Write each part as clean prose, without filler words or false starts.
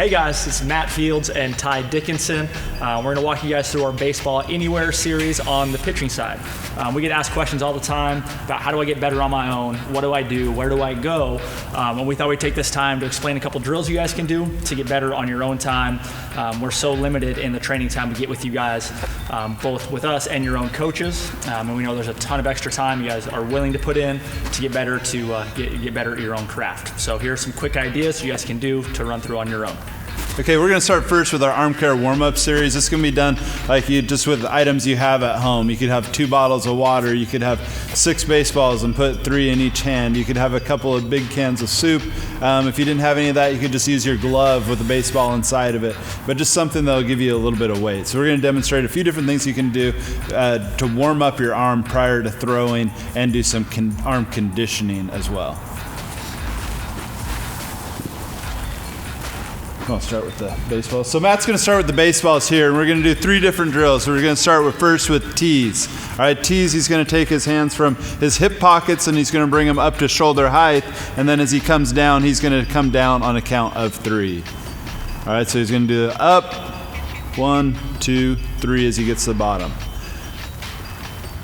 Hey guys, it's Matt Fields and Tighe Dickinson. We're going to walk you guys through our Baseball Anywhere series on the pitching side. We get asked questions all the time about how do I get better on my own, what do I do, where do I go, and we thought we'd take this time to explain a couple drills you guys can do to get better on your own time. We're so limited in the training time we get with you guys, both with us and your own coaches, and we know there's a ton of extra time you guys are willing to put in to get better get better at your own craft. So here are some quick ideas you guys can do to run through on your own. Okay, we're going to start first with our arm care warm-up series. This can be done like you just with items you have at home. You could have 2 bottles of water. You could have 6 baseballs and put 3 in each hand. You could have a couple of big cans of soup. If you didn't have any of that, you could just use your glove with a baseball inside of it. But just something that will give you a little bit of weight. So we're going to demonstrate a few different things you can do to warm up your arm prior to throwing and do some arm conditioning as well. I'll start with the baseball. So Matt's going to start with the baseballs here, and we're going to do 3 different drills. We're going to start first with tees. All right, tees, he's going to take his hands from his hip pockets, and he's going to bring them up to shoulder height, and then as he comes down, he's going to come down on a count of 3. All right, so he's going to do the up, 1, 2, 3 as he gets to the bottom.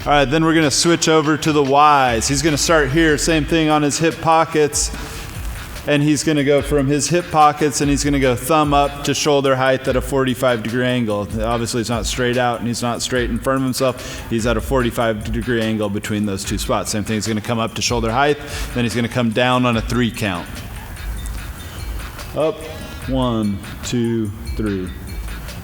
All right, then we're going to switch over to the Ys. He's going to start here, same thing on his hip pockets. And he's going to go from his hip pockets and he's going to go thumb up to shoulder height at a 45-degree angle. Obviously, it's not straight out and he's not straight in front of himself. He's at a 45-degree angle between those 2 spots. Same thing, he's going to come up to shoulder height, then he's going to come down on a 3 count. Up, 1, 2, 3.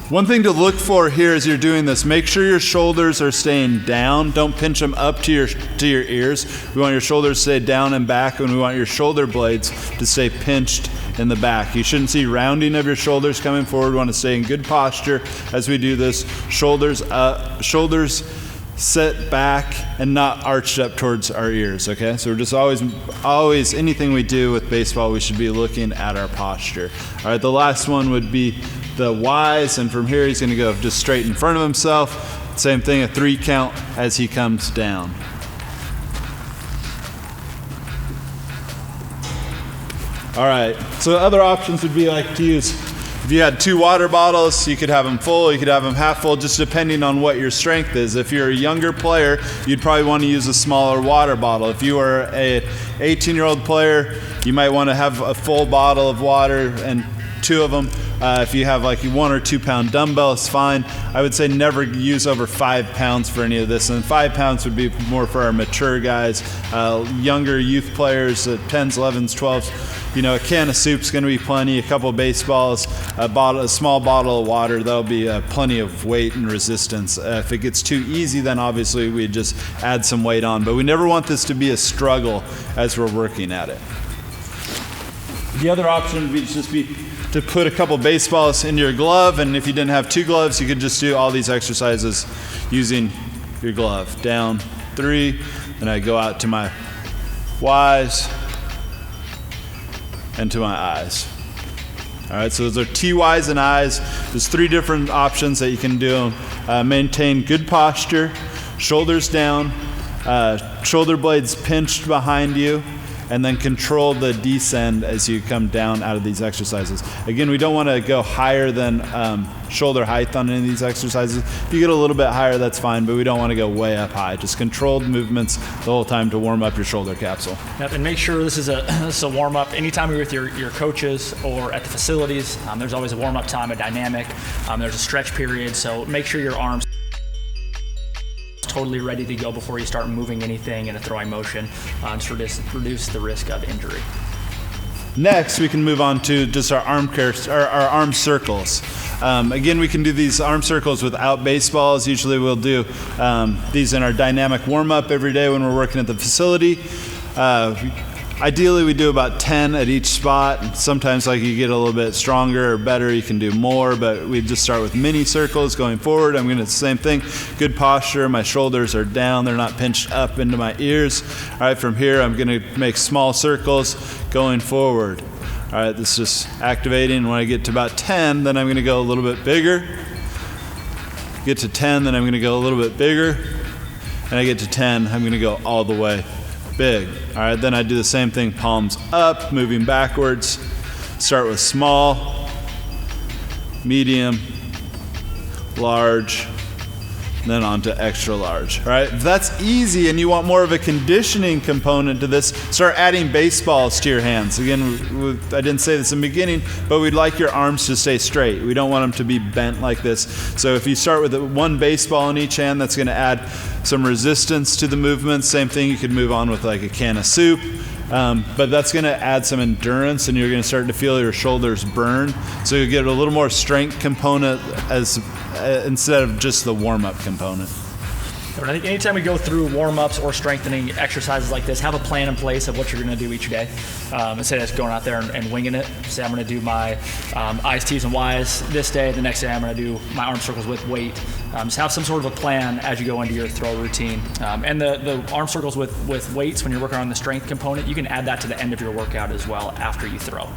One thing to look for here as you're doing this, make sure your shoulders are staying down. Don't pinch them up to your ears. We want your shoulders to stay down and back, and we want your shoulder blades to stay pinched in the back. You shouldn't see rounding of your shoulders coming forward. We want to stay in good posture as we do this. Shoulders up, shoulders set back and not arched up towards our ears, okay? So we're just always, anything we do with baseball, we should be looking at our posture. All right, the last one would be the Ys, and from here he's going to go just straight in front of himself. Same thing, a 3 count as he comes down. All right, so other options would be like to use, if you had 2 water bottles, you could have them full, you could have them half full, just depending on what your strength is. If you're a younger player, you'd probably want to use a smaller water bottle. If you are an 18-year-old player, you might want to have a full bottle of water and 2 of them. If you have like 1 or 2 pound dumbbell, it's fine. I would say never use over 5 pounds for any of this. And 5 pounds would be more for our mature guys, younger youth players, 10s, 11s, 12s. You know, a can of soup's going to be plenty. A couple of baseballs, a small bottle of water. That'll be plenty of weight and resistance. If it gets too easy, then obviously we just add some weight on. But we never want this to be a struggle as we're working at it. The other option would just be to put a couple baseballs in your glove, and if you didn't have 2 gloves, you could just do all these exercises using your glove. Down, 3, and I go out to my Ys and to my Is. All right, so those are T-Ys and Is. There's 3 different options that you can do. Maintain good posture, shoulders down, shoulder blades pinched behind you, and then control the descend as you come down out of these exercises. Again, we don't want to go higher than shoulder height on any of these exercises. If you get a little bit higher, that's fine, but we don't want to go way up high. Just controlled movements the whole time to warm up your shoulder capsule. Yep, and make sure this is a warm-up. Anytime you're with your coaches or at the facilities, there's always a warm-up time, a dynamic. There's a stretch period, so make sure your arms totally ready to go before you start moving anything in a throwing motion to reduce the risk of injury. Next, we can move on to just our arm circles. Again, we can do these arm circles without baseballs. Usually we'll do these in our dynamic warm-up every day when we're working at the facility. Ideally, we do about 10 at each spot. Sometimes like you get a little bit stronger or better, you can do more, but we just start with mini circles going forward. I'm gonna do the same thing. Good posture, my shoulders are down, they're not pinched up into my ears. All right, from here, I'm gonna make small circles going forward. All right, this is just activating. When I get to about 10, then I'm gonna go a little bit bigger. Get to 10, then I'm gonna go a little bit bigger. And I get to 10, I'm gonna go all the way big. All right, then I do the same thing, palms up, moving backwards. Start with small, medium, large, then on to extra large. All right, if that's easy and you want more of a conditioning component to this, start adding baseballs to your hands. Again, I didn't say this in the beginning, but we'd like your arms to stay straight. We don't want them to be bent like this. So if you start with one baseball in each hand, that's going to add some resistance to the movement. Same thing, you could move on with like a can of soup. But that's going to add some endurance, and you're going to start to feel your shoulders burn. So you get a little more strength component instead of just the warm-up component. I think anytime we go through warm-ups or strengthening exercises like this, have a plan in place of what you're going to do each day. Instead of just going out there and winging it. Say I'm going to do my I's, T's, and Y's this day. The next day I'm going to do my arm circles with weight. Just have some sort of a plan as you go into your throw routine. And the arm circles with weights, when you're working on the strength component, you can add that to the end of your workout as well after you throw.